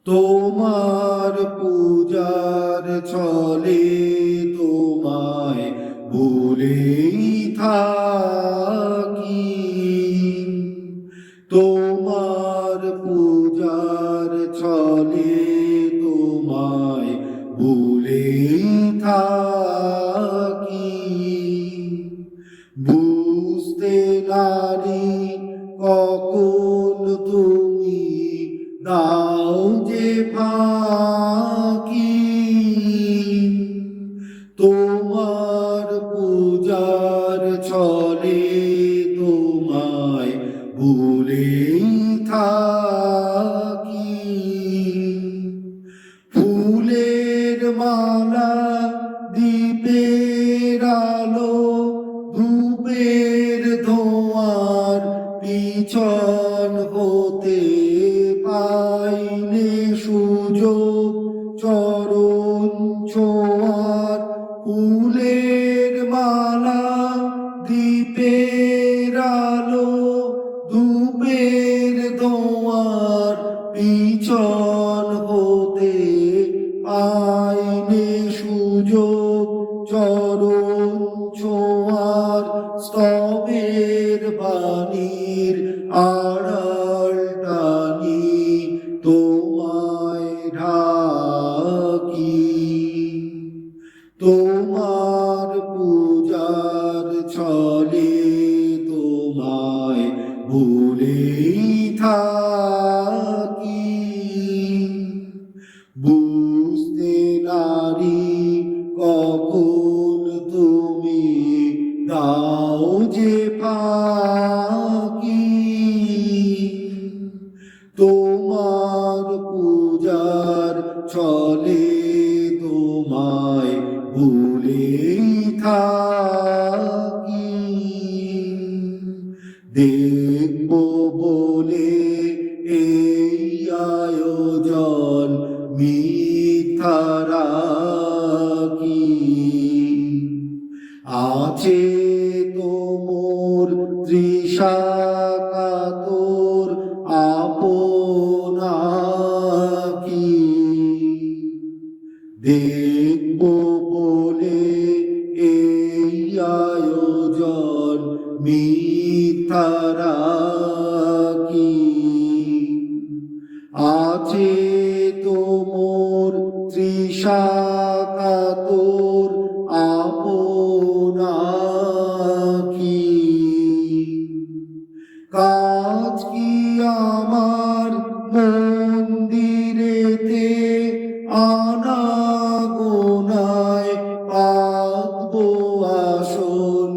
তোমার পূজার ছলে তোমায় ভুলেই থাকি। তোমার পূজার ছলে তোমায় ভুলেই থাকি। বুঝতে নারি কখন তুমি দাও যে ফাঁকি। তোমার পূজার ছলে তোমায় ভুলেই থাকি। ফুলের মালা দীপের আলো ধূপের ধোঁয়ার পিছন হতে পাইনে সুযোগ চরণ ছোঁয়ার। ফুলের মালা দীপের আলো ধূপের ধোঁয়ার পিছন হতে পাইনে সুযোগ চরণ ছোঁয়ার। স্তবের বাণীর আড়াল টানি তোমায় ঢাকি। তোমার পূজার ছলে তোমায় ভুলেই থাকি। বুঝতে নারি কখন তুমি দাও যে ফাঁকি। তোমার পূজার ছলে তোমায় ভুলেই থাকি। দেখব বলে এই আয়োজন মিথ্যা রাখি। আছে তো মোর তৃষা কাতর আপনাকি। দেখব বলে এই আয়োজন মিথ্যা রাখি। আছে তো মোর তৃষা কাতর আপনাকি। কাজ কি আমার মন্দিরেতে আনাগোনায় পাতব আসন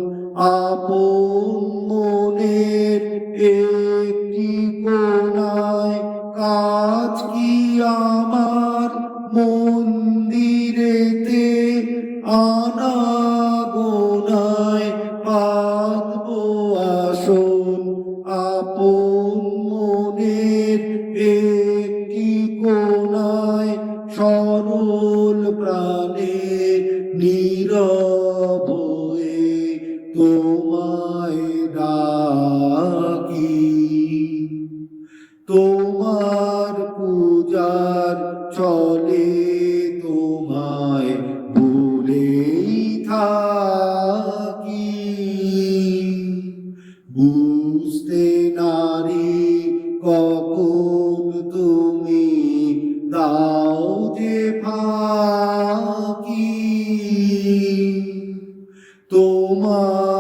আপন মনের একটি কোণায়। কাজ কি আমার মন্দিরেতে আনাগোনায় পাতব আসন আপন মনের একটি কোণায়। সরল প্রাণে নীরব হয়ে তোমায় ডাকি। তোমার পূজার ছলে তোমায় ভুলেই থাকি। বুঝতে নারি কখন তুমি দাও যে ফাঁকি। তোমার